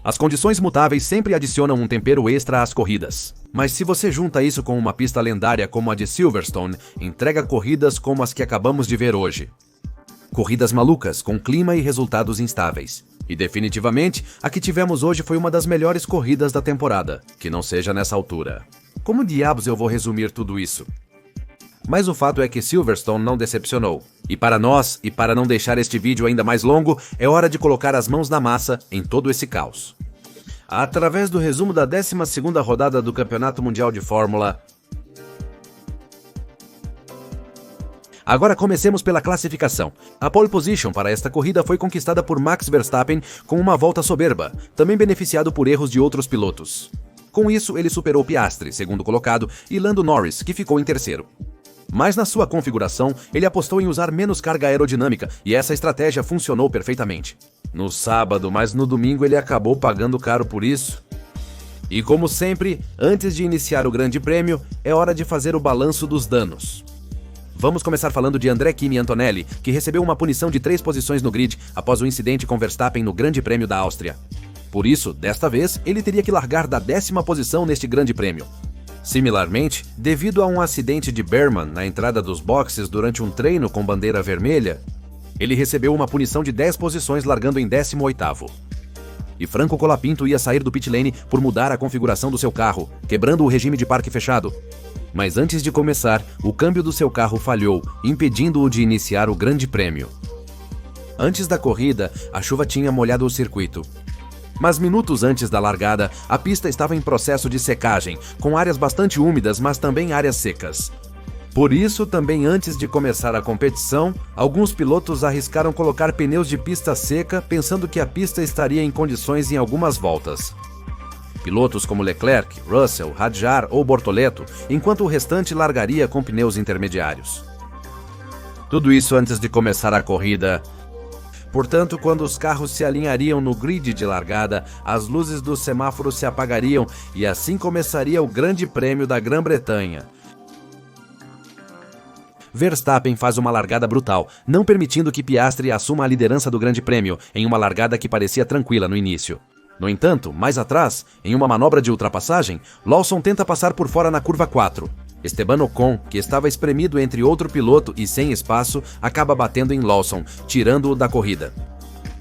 As condições mutáveis sempre adicionam um tempero extra às corridas. Mas se você junta isso com uma pista lendária como a de Silverstone, entrega corridas como as que acabamos de ver hoje. Corridas malucas, com clima e resultados instáveis. E definitivamente, a que tivemos hoje foi uma das melhores corridas da temporada, que não seja nessa altura. Como diabos eu vou resumir tudo isso? Mas o fato é que Silverstone não decepcionou. E para nós, e para não deixar este vídeo ainda mais longo, é hora de colocar as mãos na massa em todo esse caos. Através do resumo da 12ª rodada do Campeonato Mundial de Fórmula. Agora comecemos pela classificação. A pole position para esta corrida foi conquistada por Max Verstappen com uma volta soberba, também beneficiado por erros de outros pilotos. Com isso, ele superou Piastri, segundo colocado, e Lando Norris, que ficou em terceiro. Mas na sua configuração, ele apostou em usar menos carga aerodinâmica e essa estratégia funcionou perfeitamente. No sábado, mas no domingo ele acabou pagando caro por isso. E como sempre, antes de iniciar o Grande Prêmio, é hora de fazer o balanço dos danos. Vamos começar falando de André Kimi Antonelli, que recebeu uma punição de 3 posições no grid após o incidente com Verstappen no Grande Prêmio da Áustria. Por isso, desta vez, ele teria que largar da 10ª posição neste Grande Prêmio. Similarmente, devido a um acidente de Berman na entrada dos boxes durante um treino com bandeira vermelha, ele recebeu uma punição de 10 posições largando em 18º. E Franco Colapinto ia sair do pit lane por mudar a configuração do seu carro, quebrando o regime de parque fechado. Mas antes de começar, o câmbio do seu carro falhou, impedindo-o de iniciar o Grande Prêmio. Antes da corrida, a chuva tinha molhado o circuito. Mas minutos antes da largada, a pista estava em processo de secagem, com áreas bastante úmidas, mas também áreas secas. Por isso, também antes de começar a competição, alguns pilotos arriscaram colocar pneus de pista seca, pensando que a pista estaria em condições em algumas voltas. Pilotos como Leclerc, Russell, Hadjar ou Bortoleto, enquanto o restante largaria com pneus intermediários. Tudo isso antes de começar a corrida. Portanto, quando os carros se alinhariam no grid de largada, as luzes dos semáforos se apagariam e assim começaria o Grande Prêmio da Grã-Bretanha. Verstappen faz uma largada brutal, não permitindo que Piastri assuma a liderança do Grande Prêmio, em uma largada que parecia tranquila no início. No entanto, mais atrás, em uma manobra de ultrapassagem, Lawson tenta passar por fora na curva 4. Esteban Ocon, que estava espremido entre outro piloto e sem espaço, acaba batendo em Lawson, tirando-o da corrida.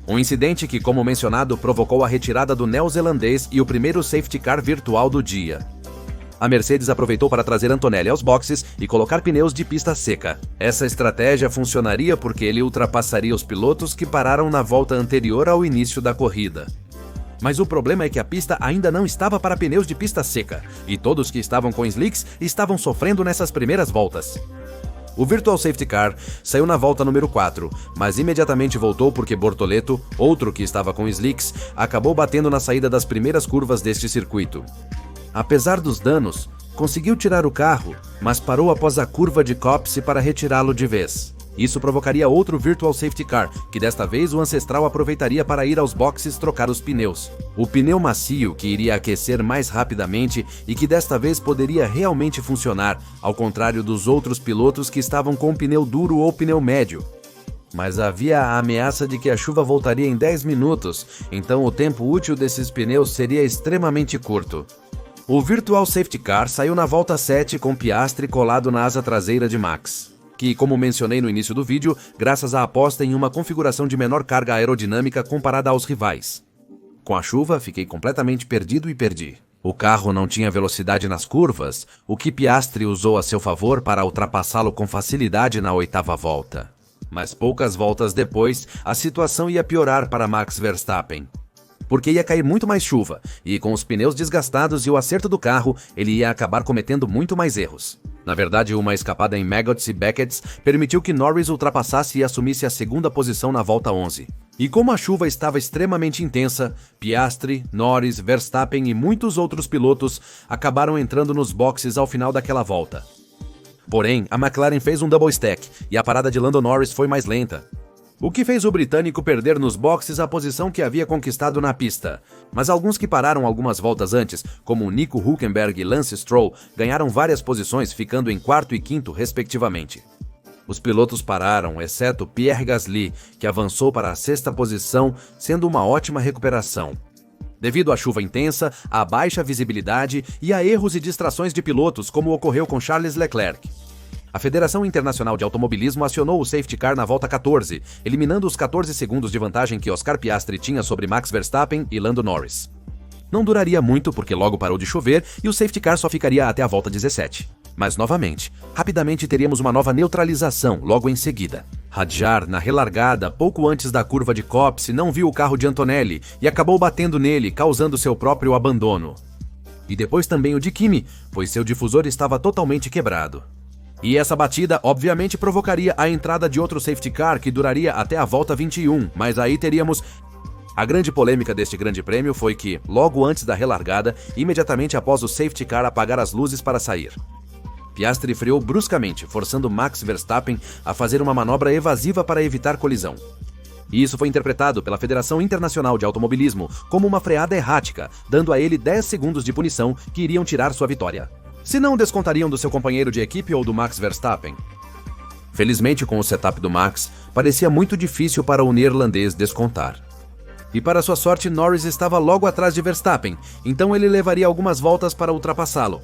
Um incidente que, como mencionado, provocou a retirada do neozelandês e o primeiro safety car virtual do dia. A Mercedes aproveitou para trazer Antonelli aos boxes e colocar pneus de pista seca. Essa estratégia funcionaria porque ele ultrapassaria os pilotos que pararam na volta anterior ao início da corrida. Mas o problema é que a pista ainda não estava para pneus de pista seca, e todos que estavam com slicks estavam sofrendo nessas primeiras voltas. O Virtual Safety Car saiu na volta número 4, mas imediatamente voltou porque Bortoleto, outro que estava com slicks, acabou batendo na saída das primeiras curvas deste circuito. Apesar dos danos, conseguiu tirar o carro, mas parou após a curva de Copse para retirá-lo de vez. Isso provocaria outro Virtual Safety Car, que desta vez o Ancestral aproveitaria para ir aos boxes trocar os pneus. O pneu macio, que iria aquecer mais rapidamente e que desta vez poderia realmente funcionar, ao contrário dos outros pilotos que estavam com pneu duro ou pneu médio. Mas havia a ameaça de que a chuva voltaria em 10 minutos, então o tempo útil desses pneus seria extremamente curto. O Virtual Safety Car saiu na volta 7 com Piastri colado na asa traseira de Max, que, como mencionei no início do vídeo, graças à aposta em uma configuração de menor carga aerodinâmica comparada aos rivais. Com a chuva, fiquei completamente perdido e perdi. O carro não tinha velocidade nas curvas, o que Piastri usou a seu favor para ultrapassá-lo com facilidade na 8ª volta. Mas poucas voltas depois, a situação ia piorar para Max Verstappen. Porque ia cair muito mais chuva, e com os pneus desgastados e o acerto do carro, ele ia acabar cometendo muito mais erros. Na verdade, uma escapada em Maggots e Beckett permitiu que Norris ultrapassasse e assumisse a 2ª posição na volta 11. E como a chuva estava extremamente intensa, Piastri, Norris, Verstappen e muitos outros pilotos acabaram entrando nos boxes ao final daquela volta. Porém, a McLaren fez um double stack e a parada de Lando Norris foi mais lenta, o que fez o britânico perder nos boxes a posição que havia conquistado na pista. Mas alguns que pararam algumas voltas antes, como Nico Hülkenberg e Lance Stroll, ganharam várias posições, ficando em 4º e 5º, respectivamente. Os pilotos pararam, exceto Pierre Gasly, que avançou para a 6ª posição, sendo uma ótima recuperação. devido à chuva intensa, à baixa visibilidade e a erros e distrações de pilotos, como ocorreu com Charles Leclerc. A Federação Internacional de Automobilismo acionou o safety car na volta 14, eliminando os 14 segundos de vantagem que Oscar Piastri tinha sobre Max Verstappen e Lando Norris. Não duraria muito porque logo parou de chover e o safety car só ficaria até a volta 17. Mas novamente, rapidamente teríamos uma nova neutralização logo em seguida. Hadjar, na relargada, pouco antes da curva de Copse, não viu o carro de Antonelli e acabou batendo nele, causando seu próprio abandono. E depois também o de Kimi, pois seu difusor estava totalmente quebrado. E essa batida, obviamente, provocaria a entrada de outro safety car que duraria até a volta 21, mas aí teríamos... A grande polêmica deste grande prêmio foi que, logo antes da relargada, imediatamente após o safety car apagar as luzes para sair, Piastri freou bruscamente, forçando Max Verstappen a fazer uma manobra evasiva para evitar colisão. E isso foi interpretado pela Federação Internacional de Automobilismo como uma freada errática, dando a ele 10 segundos de punição que iriam tirar sua vitória. Se não descontariam do seu companheiro de equipe ou do Max Verstappen. Felizmente, com o setup do Max, parecia muito difícil para o neerlandês descontar. E para sua sorte, Norris estava logo atrás de Verstappen, então ele levaria algumas voltas para ultrapassá-lo.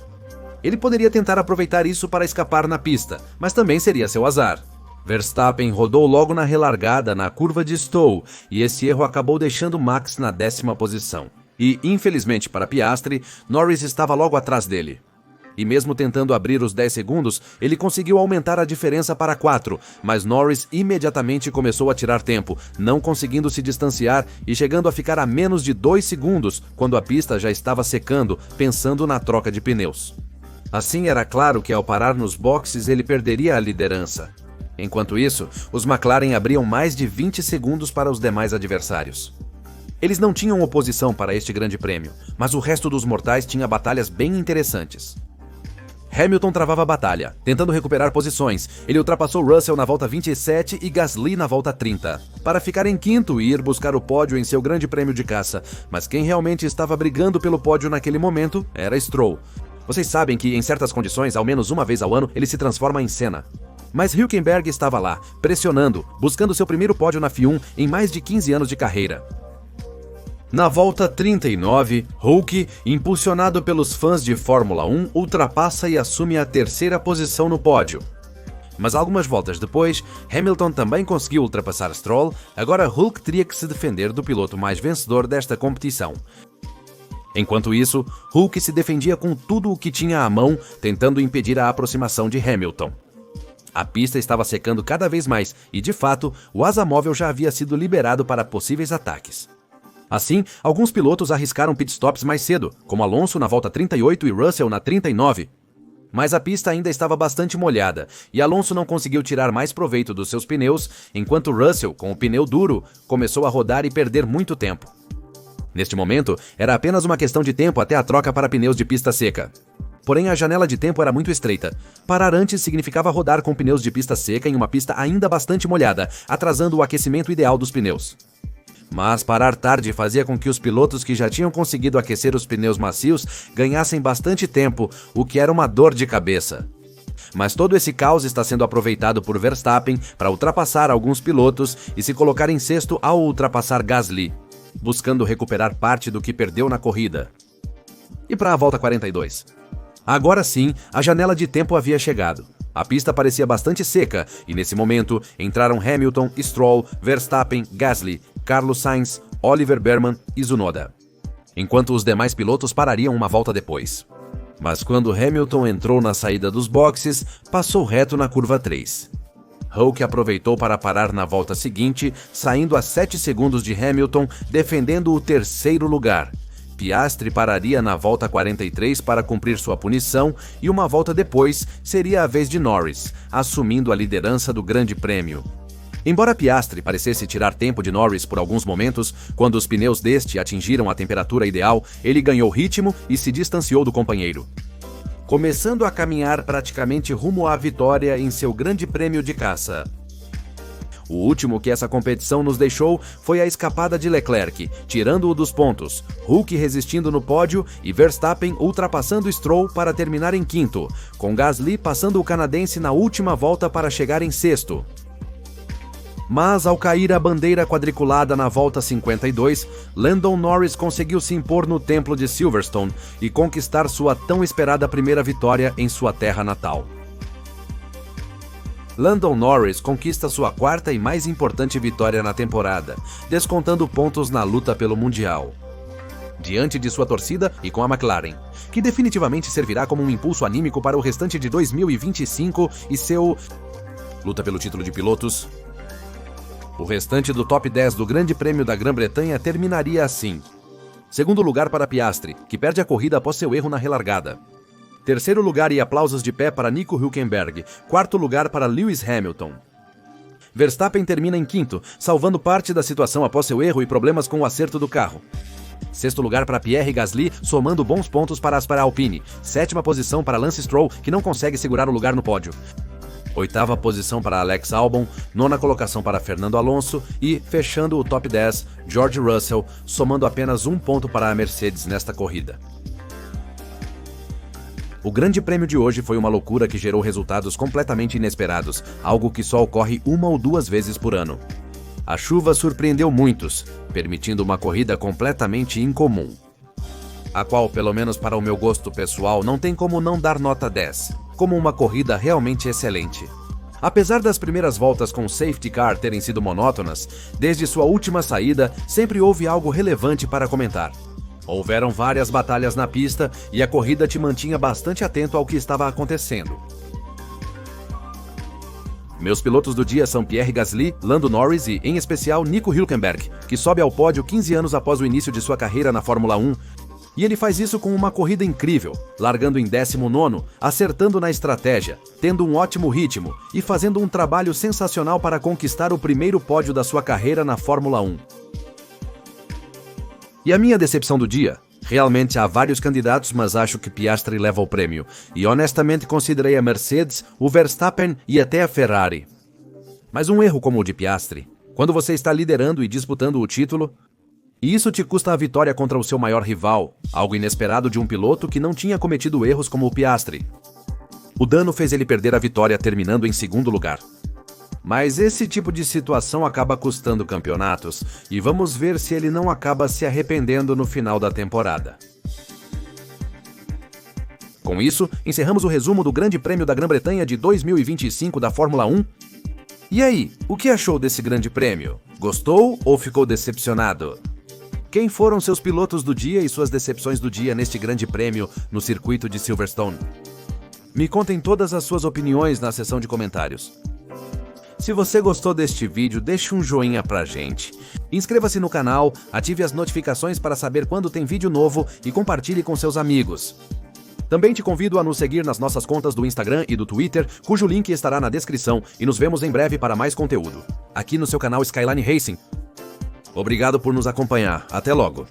Ele poderia tentar aproveitar isso para escapar na pista, mas também seria seu azar. Verstappen rodou logo na relargada na curva de Stowe, e esse erro acabou deixando Max na 10ª posição. E, infelizmente para Piastri, Norris estava logo atrás dele. E mesmo tentando abrir os 10 segundos, ele conseguiu aumentar a diferença para 4, mas Norris imediatamente começou a tirar tempo, não conseguindo se distanciar e chegando a ficar a menos de 2 segundos quando a pista já estava secando, pensando na troca de pneus. Assim era claro que ao parar nos boxes ele perderia a liderança. Enquanto isso, os McLaren abriam mais de 20 segundos para os demais adversários. Eles não tinham oposição para este grande prêmio, mas o resto dos mortais tinha batalhas bem interessantes. Hamilton travava a batalha, tentando recuperar posições. Ele ultrapassou Russell na volta 27 e Gasly na volta 30, para ficar em quinto e ir buscar o pódio em seu grande prêmio de caça. Mas quem realmente estava brigando pelo pódio naquele momento era Stroll. Vocês sabem que, em certas condições, ao menos uma vez ao ano, ele se transforma em Senna. Mas Hülkenberg estava lá, pressionando, buscando seu primeiro pódio na F1 em mais de 15 anos de carreira. Na volta 39, Hulk, impulsionado pelos fãs de Fórmula 1, ultrapassa e assume a 3ª posição no pódio. Mas algumas voltas depois, Hamilton também conseguiu ultrapassar Stroll, agora Hulk teria que se defender do piloto mais vencedor desta competição. Enquanto isso, Hulk se defendia com tudo o que tinha à mão, tentando impedir a aproximação de Hamilton. A pista estava secando cada vez mais e, de fato, o asa móvel já havia sido liberado para possíveis ataques. Assim, alguns pilotos arriscaram pitstops mais cedo, como Alonso na volta 38 e Russell na 39. Mas a pista ainda estava bastante molhada, e Alonso não conseguiu tirar mais proveito dos seus pneus, enquanto Russell, com o pneu duro, começou a rodar e perder muito tempo. Neste momento, era apenas uma questão de tempo até a troca para pneus de pista seca. Porém, a janela de tempo era muito estreita. Parar antes significava rodar com pneus de pista seca em uma pista ainda bastante molhada, atrasando o aquecimento ideal dos pneus. Mas parar tarde fazia com que os pilotos que já tinham conseguido aquecer os pneus macios ganhassem bastante tempo, o que era uma dor de cabeça. Mas todo esse caos está sendo aproveitado por Verstappen para ultrapassar alguns pilotos e se colocar em sexto ao ultrapassar Gasly, buscando recuperar parte do que perdeu na corrida. E para a volta 42. Agora sim, a janela de tempo havia chegado. A pista parecia bastante seca e, nesse momento, entraram Hamilton, Stroll, Verstappen, Gasly, Carlos Sainz, Oliver Behrman e Tsunoda, enquanto os demais pilotos parariam uma volta depois. Mas quando Hamilton entrou na saída dos boxes, passou reto na curva 3. Hulk aproveitou para parar na volta seguinte, saindo a 7 segundos de Hamilton, defendendo o 3º lugar. Piastri pararia na volta 43 para cumprir sua punição e uma volta depois seria a vez de Norris, assumindo a liderança do Grande Prêmio. Embora Piastri parecesse tirar tempo de Norris por alguns momentos, quando os pneus deste atingiram a temperatura ideal, ele ganhou ritmo e se distanciou do companheiro, começando a caminhar praticamente rumo à vitória em seu Grande Prêmio de caça. O último que essa competição nos deixou foi a escapada de Leclerc, tirando-o dos pontos, Hulk resistindo no pódio e Verstappen ultrapassando Stroll para terminar em quinto, com Gasly passando o canadense na última volta para chegar em sexto. Mas, ao cair a bandeira quadriculada na volta 52, Lando Norris conseguiu se impor no templo de Silverstone e conquistar sua tão esperada primeira vitória em sua terra natal. Lando Norris conquista sua quarta e mais importante vitória na temporada, descontando pontos na luta pelo Mundial. Diante de sua torcida e com a McLaren, que definitivamente servirá como um impulso anímico para o restante de 2025 e seu luta pelo título de pilotos. O restante do top 10 do Grande Prêmio da Grã-Bretanha terminaria assim. Segundo lugar para Piastri, que perde a corrida após seu erro na relargada. Terceiro lugar e aplausos de pé para Nico Hülkenberg. Quarto lugar para Lewis Hamilton. Verstappen termina em quinto, salvando parte da situação após seu erro e problemas com o acerto do carro. Sexto lugar para Pierre Gasly, somando bons pontos para a Alpine. Sétima posição para Lance Stroll, que não consegue segurar o lugar no pódio. Oitava posição para Alex Albon, nona colocação para Fernando Alonso e, fechando o top 10, George Russell, somando apenas um ponto para a Mercedes nesta corrida. O Grande Prêmio de hoje foi uma loucura que gerou resultados completamente inesperados, algo que só ocorre uma ou duas vezes por ano. A chuva surpreendeu muitos, permitindo uma corrida completamente incomum, a qual, pelo menos para o meu gosto pessoal, não tem como não dar nota 10, como uma corrida realmente excelente. Apesar das primeiras voltas com o safety car terem sido monótonas, desde sua última saída, sempre houve algo relevante para comentar. Houveram várias batalhas na pista e a corrida te mantinha bastante atento ao que estava acontecendo. Meus pilotos do dia são Pierre Gasly, Lando Norris e, em especial, Nico Hülkenberg, que sobe ao pódio 15 anos após o início de sua carreira na Fórmula 1, e ele faz isso com uma corrida incrível, largando em 19º, acertando na estratégia, tendo um ótimo ritmo e fazendo um trabalho sensacional para conquistar o primeiro pódio da sua carreira na Fórmula 1. E a minha decepção do dia? Realmente há vários candidatos, mas acho que Piastri leva o prêmio, e honestamente considerei a Mercedes, o Verstappen e até a Ferrari. Mas um erro como o de Piastri, quando você está liderando e disputando o título, e isso te custa a vitória contra o seu maior rival, algo inesperado de um piloto que não tinha cometido erros como o Piastri. O dano fez ele perder a vitória terminando em segundo lugar. Mas esse tipo de situação acaba custando campeonatos, e vamos ver se ele não acaba se arrependendo no final da temporada. Com isso, encerramos o resumo do Grande Prêmio da Grã-Bretanha de 2025 da Fórmula 1. E aí, o que achou desse Grande Prêmio? Gostou ou ficou decepcionado? Quem foram seus pilotos do dia e suas decepções do dia neste Grande Prêmio no circuito de Silverstone? Me contem todas as suas opiniões na seção de comentários. Se você gostou deste vídeo, deixe um joinha pra gente. Inscreva-se no canal, ative as notificações para saber quando tem vídeo novo e compartilhe com seus amigos. Também te convido a nos seguir nas nossas contas do Instagram e do Twitter, cujo link estará na descrição, e nos vemos em breve para mais conteúdo, aqui no seu canal Skyline Racing. Obrigado por nos acompanhar. Até logo!